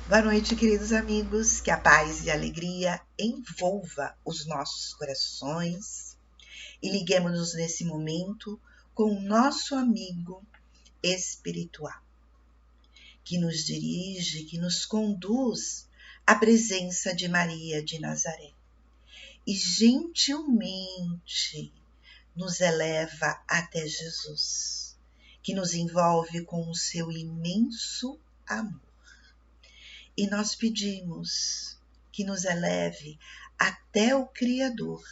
Boa noite, queridos amigos. Que a paz e a alegria envolva os nossos corações e liguemos-nos nesse momento com o nosso amigo espiritual, que nos dirige, que nos conduz à presença de Maria de Nazaré e gentilmente nos eleva até Jesus, que nos envolve com o seu imenso amor. E nós pedimos que nos eleve até o Criador,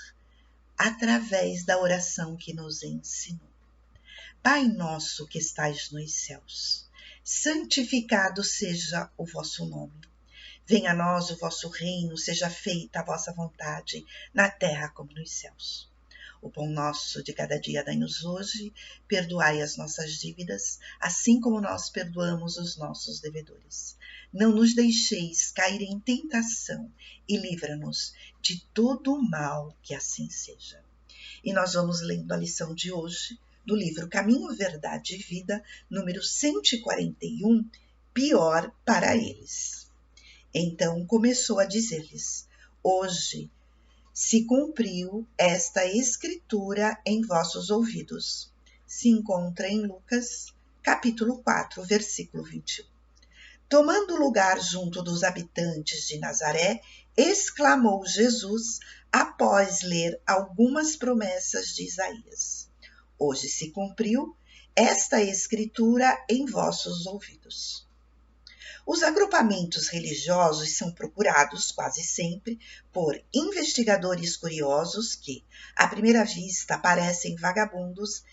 através da oração que nos ensinou. Pai nosso que estais nos céus, santificado seja o vosso nome. Venha a nós o vosso reino, seja feita a vossa vontade, na terra como nos céus. O pão nosso de cada dia dai-nos hoje, perdoai as nossas dívidas, assim como nós perdoamos os nossos devedores. Não nos deixeis cair em tentação e livra-nos de todo o mal, que assim seja. E nós vamos lendo a lição de hoje do livro Caminho, Verdade e Vida, número 141, Pior para eles. Então começou a dizer-lhes: hoje se cumpriu esta escritura em vossos ouvidos. Se encontra em Lucas, capítulo 4, versículo 21. Tomando lugar junto dos habitantes de Nazaré, exclamou Jesus após ler algumas promessas de Isaías: hoje se cumpriu esta escritura em vossos ouvidos. Os agrupamentos religiosos são procurados quase sempre por investigadores curiosos que, à primeira vista, parecem vagabundos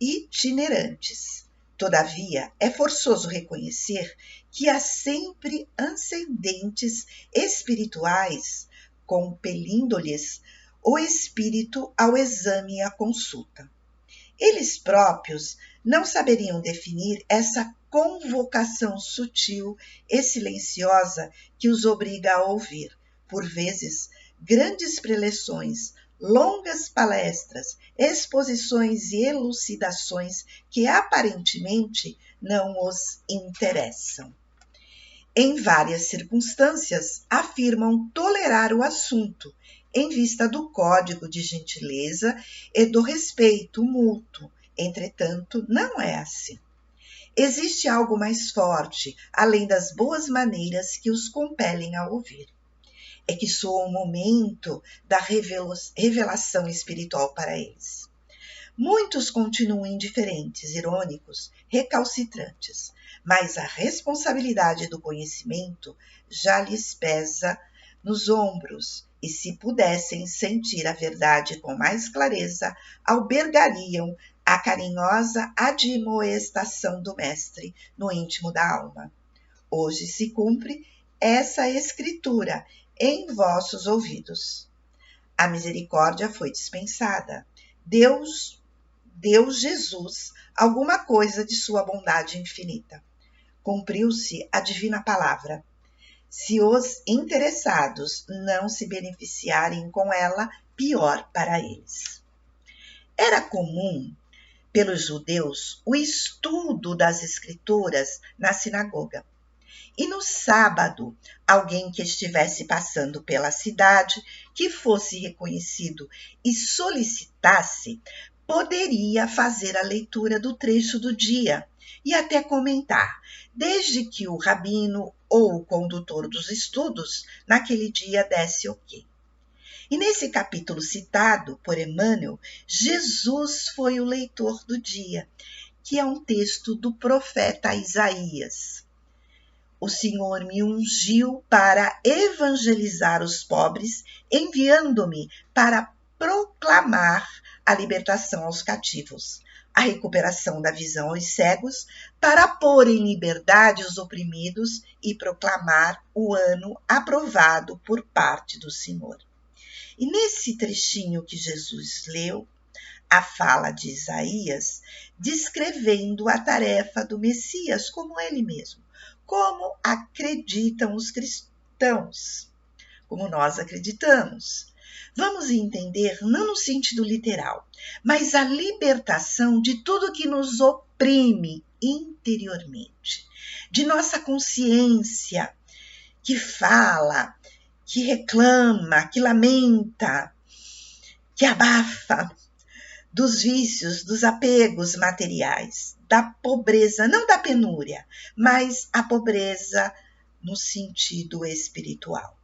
itinerantes. Todavia, é forçoso reconhecer que há sempre ascendentes espirituais, compelindo-lhes o espírito ao exame e à consulta. Eles próprios não saberiam definir essa convocação sutil e silenciosa que os obriga a ouvir, por vezes, grandes preleções, longas palestras, exposições e elucidações que aparentemente não os interessam. Em várias circunstâncias, afirmam tolerar o assunto, em vista do código de gentileza e do respeito mútuo. Entretanto, não é assim. Existe algo mais forte, além das boas maneiras que os compelem a ouvir. É que soa o momento da revelação espiritual para eles. Muitos continuam indiferentes, irônicos, recalcitrantes, mas a responsabilidade do conhecimento já lhes pesa nos ombros, e se pudessem sentir a verdade com mais clareza, albergariam a carinhosa admoestação do Mestre no íntimo da alma. Hoje se cumpre essa escritura em vossos ouvidos. A misericórdia foi dispensada. Deus deu Jesus alguma coisa de sua bondade infinita. Cumpriu-se a divina palavra. Se os interessados não se beneficiarem com ela, pior para eles. Era comum, pelos judeus, o estudo das escrituras na sinagoga. E no sábado, alguém que estivesse passando pela cidade, que fosse reconhecido e solicitasse, poderia fazer a leitura do trecho do dia e até comentar, desde que o rabino ou o condutor dos estudos naquele dia desse ok. E nesse capítulo citado por Emmanuel, Jesus foi o leitor do dia, que é um texto do profeta Isaías. O Senhor me ungiu para evangelizar os pobres, enviando-me para proclamar a libertação aos cativos, a recuperação da visão aos cegos, para pôr em liberdade os oprimidos e proclamar o ano aprovado por parte do Senhor. E nesse trechinho que Jesus leu, a fala de Isaías, descrevendo a tarefa do Messias como ele mesmo, como acreditam os cristãos, como nós acreditamos. Vamos entender, não no sentido literal, mas a libertação de tudo que nos oprime interiormente, de nossa consciência, que fala, que reclama, que lamenta, que abafa dos vícios, dos apegos materiais, da pobreza, não da penúria, mas a pobreza no sentido espiritual.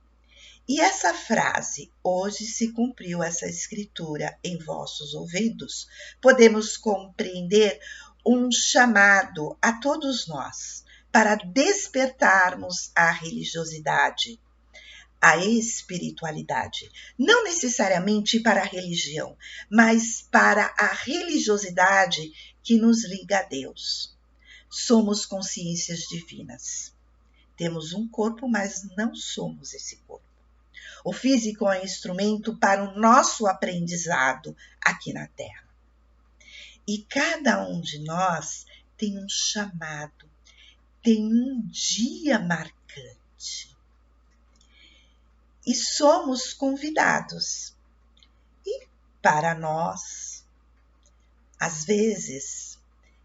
E essa frase, hoje se cumpriu essa escritura em vossos ouvidos, podemos compreender um chamado a todos nós para despertarmos a religiosidade, a espiritualidade, não necessariamente para a religião, mas para a religiosidade que nos liga a Deus. Somos consciências divinas. Temos um corpo, mas não somos esse corpo. O físico é um instrumento para o nosso aprendizado aqui na Terra. E cada um de nós tem um chamado, tem um dia marcante. E somos convidados. E para nós, às vezes,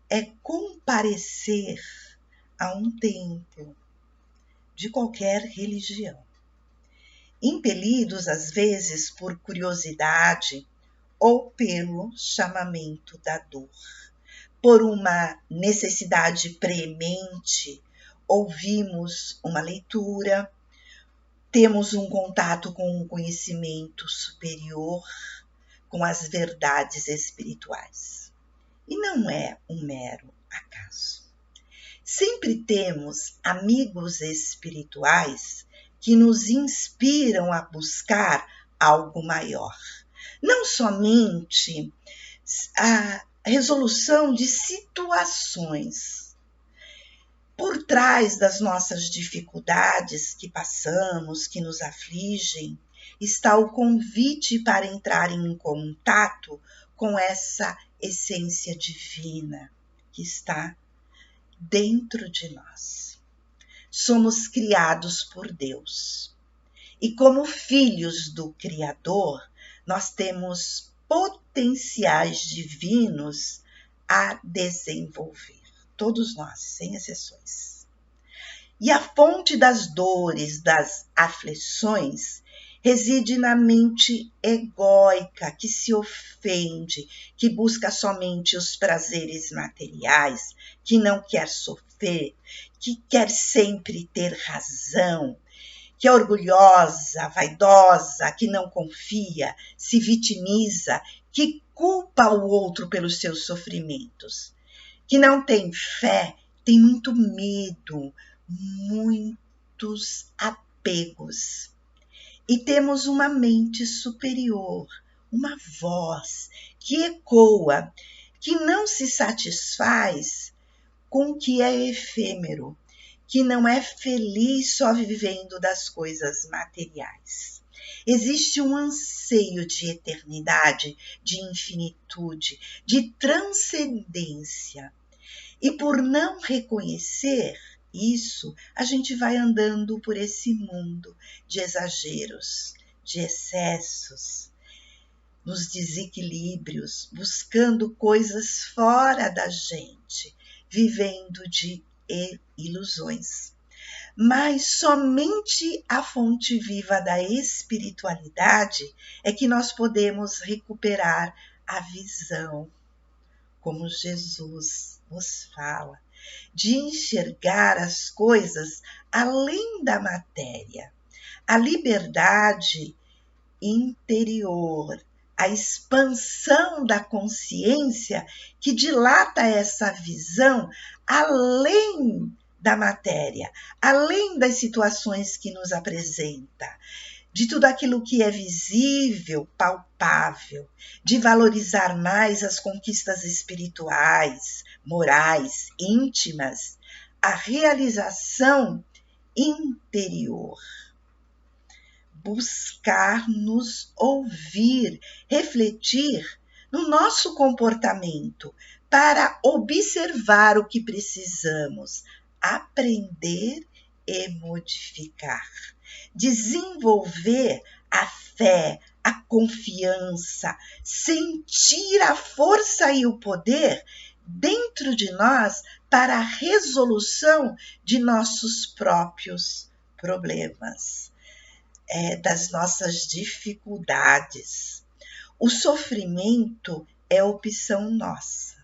é comparecer a um templo de qualquer religião. Impelidos, às vezes, por curiosidade ou pelo chamamento da dor, por uma necessidade premente, ouvimos uma leitura, temos um contato com um conhecimento superior, com as verdades espirituais. E não é um mero acaso. Sempre temos amigos espirituais que nos inspiram a buscar algo maior. Não somente a resolução de situações. Por trás das nossas dificuldades que passamos, que nos afligem, está o convite para entrar em contato com essa essência divina que está dentro de nós. Somos criados por Deus. E como filhos do Criador, nós temos potenciais divinos a desenvolver. Todos nós, sem exceções. E a fonte das dores, das aflições, reside na mente egóica, que se ofende, que busca somente os prazeres materiais, que não quer sofrer, que quer sempre ter razão, que é orgulhosa, vaidosa, que não confia, se vitimiza, que culpa o outro pelos seus sofrimentos, que não tem fé, tem muito medo, muitos apegos. E temos uma mente superior, uma voz que ecoa, que não se satisfaz com o que é efêmero, que não é feliz só vivendo das coisas materiais. Existe um anseio de eternidade, de infinitude, de transcendência. E por não reconhecer isso, a gente vai andando por esse mundo de exageros, de excessos, nos desequilíbrios, buscando coisas fora da gente, vivendo de ilusões. Mas somente a fonte viva da espiritualidade é que nós podemos recuperar a visão, como Jesus nos fala, de enxergar as coisas além da matéria. A liberdade interior, a expansão da consciência que dilata essa visão além da matéria, além das situações que nos apresenta, de tudo aquilo que é visível, palpável, de valorizar mais as conquistas espirituais, morais, íntimas, a realização interior. Buscar nos ouvir, refletir no nosso comportamento para observar o que precisamos, aprender e modificar. Desenvolver a fé, a confiança, sentir a força e o poder dentro de nós para a resolução de nossos próprios problemas, das nossas dificuldades. O sofrimento é opção nossa.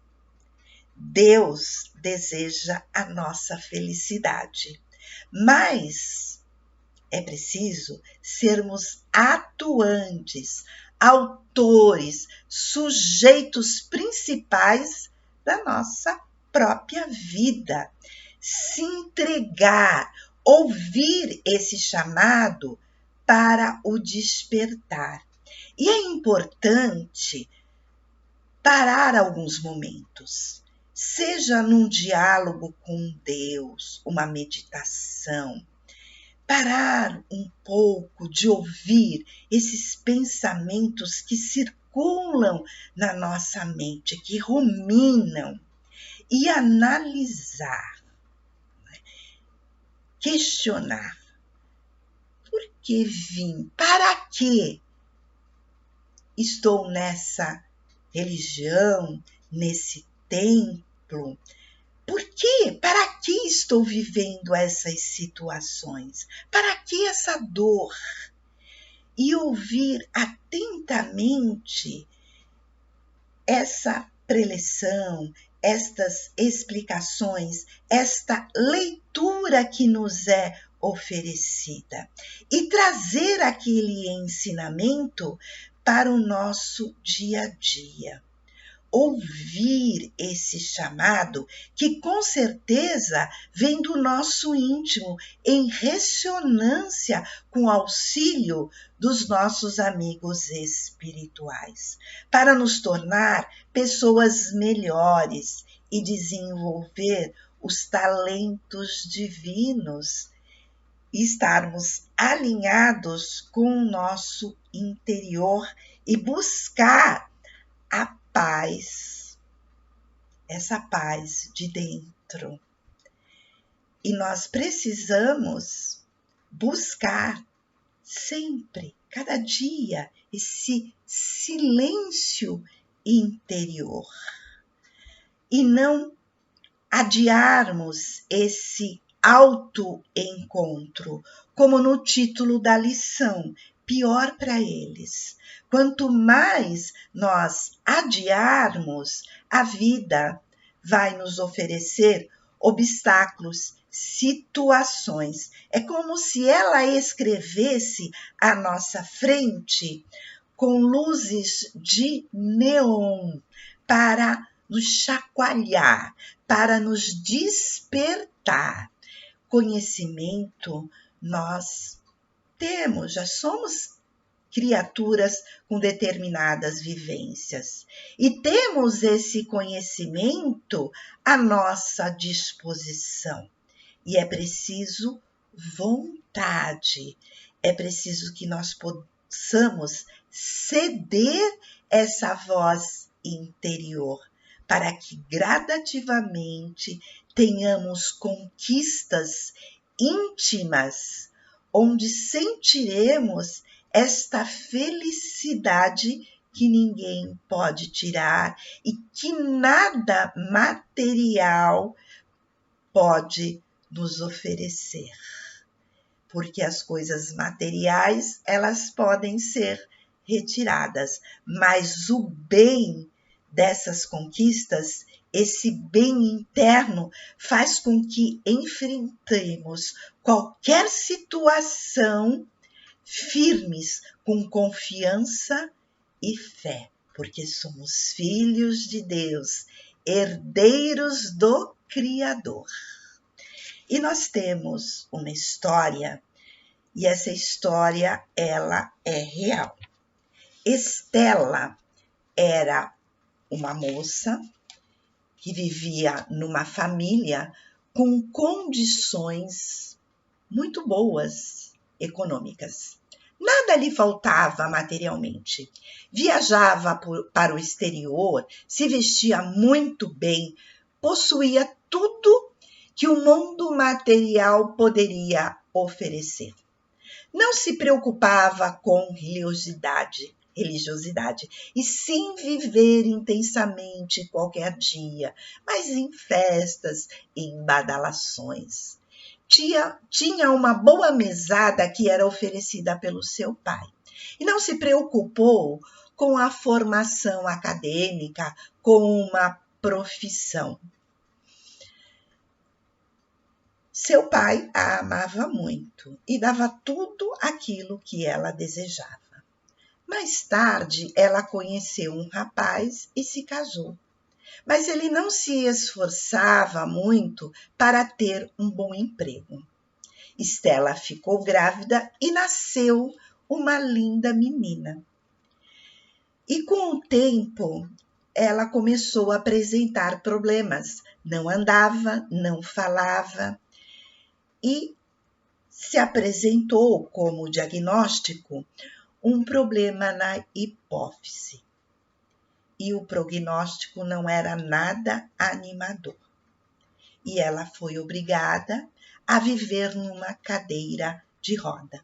Deus deseja a nossa felicidade, mas é preciso sermos atuantes, autores, sujeitos principais da nossa própria vida. Se entregar, ouvir esse chamado para o despertar. E é importante parar alguns momentos, seja num diálogo com Deus, uma meditação, parar um pouco de ouvir esses pensamentos que circulam na nossa mente, que ruminam, e analisar, questionar. Por que vim? Para quê estou nessa religião, nesse templo? Por quê? Para que estou vivendo essas situações? Para que essa dor? E ouvir atentamente essa preleção, estas explicações, esta leitura que nos é oferecida e trazer aquele ensinamento para o nosso dia a dia. Ouvir esse chamado que com certeza vem do nosso íntimo, em ressonância com o auxílio dos nossos amigos espirituais, para nos tornar pessoas melhores e desenvolver os talentos divinos e estarmos alinhados com o nosso interior e buscar a paz, essa paz de dentro. E nós precisamos buscar sempre, cada dia, esse silêncio interior e não adiarmos esse autoencontro, como no título da lição, pior para eles. Quanto mais nós adiarmos, a vida vai nos oferecer obstáculos, situações. É como se ela escrevesse à nossa frente com luzes de neon para nos chacoalhar, para nos despertar. Conhecimento nós temos, já somos criaturas com determinadas vivências e temos esse conhecimento à nossa disposição. E é preciso vontade, é preciso que nós possamos ceder essa voz interior para que gradativamente tenhamos conquistas íntimas, onde sentiremos esta felicidade que ninguém pode tirar e que nada material pode nos oferecer. Porque as coisas materiais, elas podem ser retiradas, mas o bem dessas conquistas, esse bem interno, faz com que enfrentemos qualquer situação firmes, com confiança e fé, porque somos filhos de Deus, herdeiros do Criador. E nós temos uma história, e essa história, ela é real. Estela era uma moça que vivia numa família com condições muito boas econômicas. Nada lhe faltava materialmente. Viajava para o exterior, se vestia muito bem, possuía tudo que o mundo material poderia oferecer. Não se preocupava com religiosidade, e sim viver intensamente qualquer dia, mas em festas e em badalações. tinha uma boa mesada que era oferecida pelo seu pai. E não se preocupou com a formação acadêmica, com uma profissão. Seu pai a amava muito e dava tudo aquilo que ela desejava. Mais tarde, ela conheceu um rapaz e se casou. Mas ele não se esforçava muito para ter um bom emprego. Estela ficou grávida e nasceu uma linda menina. E com o tempo, ela começou a apresentar problemas. Não andava, não falava e se apresentou como diagnóstico um problema na hipófise. E o prognóstico não era nada animador. E ela foi obrigada a viver numa cadeira de roda.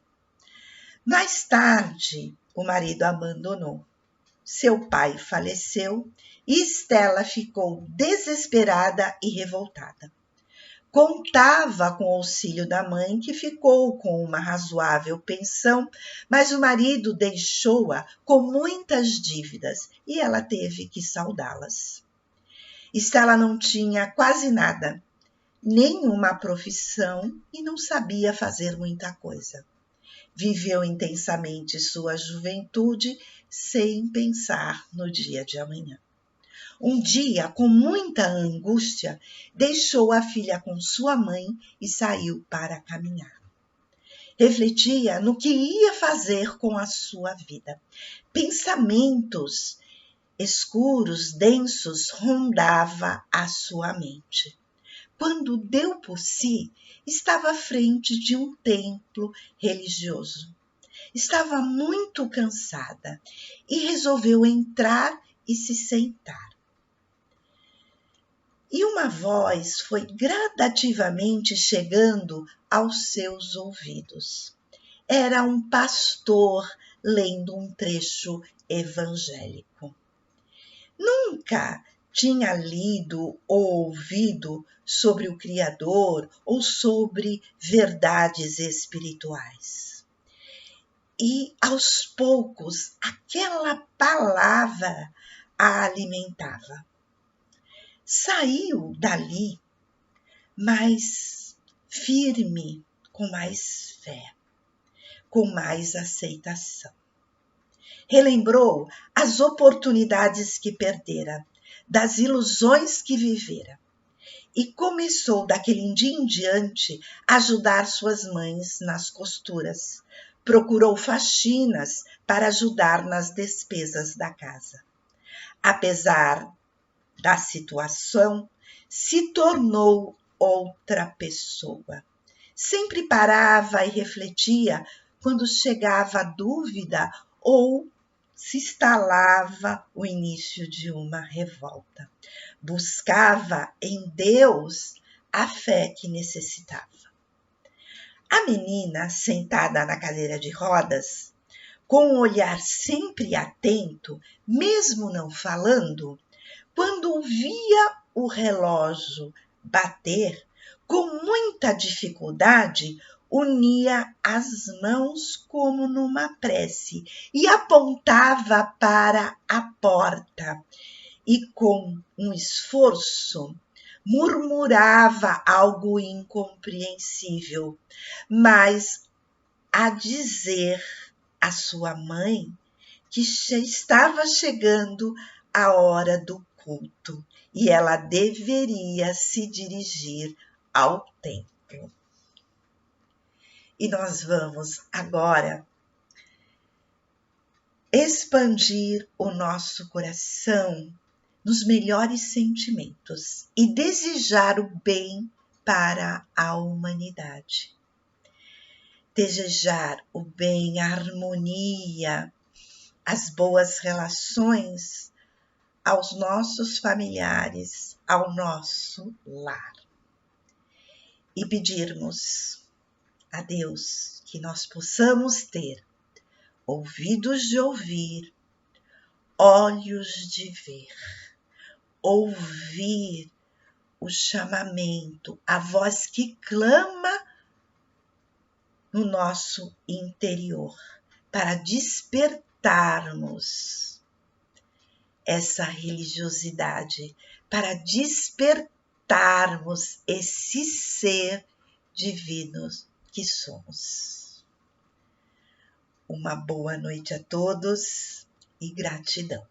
Mais tarde, o marido abandonou. Seu pai faleceu e Estela ficou desesperada e revoltada. Contava com o auxílio da mãe, que ficou com uma razoável pensão, mas o marido deixou-a com muitas dívidas e ela teve que saldá-las. Estela não tinha quase nada, nenhuma profissão e não sabia fazer muita coisa. Viveu intensamente sua juventude sem pensar no dia de amanhã. Um dia, com muita angústia, deixou a filha com sua mãe e saiu para caminhar. Refletia no que ia fazer com a sua vida. Pensamentos escuros, densos, rondava a sua mente. Quando deu por si, estava à frente de um templo religioso. Estava muito cansada e resolveu entrar e se sentar. E uma voz foi gradativamente chegando aos seus ouvidos. Era um pastor lendo um trecho evangélico. Nunca tinha lido ou ouvido sobre o Criador ou sobre verdades espirituais. E, aos poucos, aquela palavra a alimentava. Saiu dali mais firme, com mais fé, com mais aceitação. Relembrou as oportunidades que perdera, das ilusões que vivera, e começou daquele dia em diante a ajudar suas mães nas costuras. Procurou faxinas para ajudar nas despesas da casa. Apesar da situação, se tornou outra pessoa. Sempre parava e refletia quando chegava a dúvida ou se instalava o início de uma revolta. Buscava em Deus a fé que necessitava. A menina, sentada na cadeira de rodas, com um olhar sempre atento, mesmo não falando, quando via o relógio bater, com muita dificuldade, unia as mãos como numa prece e apontava para a porta. E com um esforço, murmurava algo incompreensível, mas a dizer à sua mãe que estava chegando a hora do culto e ela deveria se dirigir ao templo. E nós vamos agora expandir o nosso coração nos melhores sentimentos e desejar o bem para a humanidade. Desejar o bem, a harmonia, as boas relações aos nossos familiares, ao nosso lar. E pedirmos a Deus que nós possamos ter ouvidos de ouvir, olhos de ver, ouvir o chamamento, a voz que clama no nosso interior, para despertarmos essa religiosidade, para despertarmos esse ser divino que somos. Uma boa noite a todos e gratidão.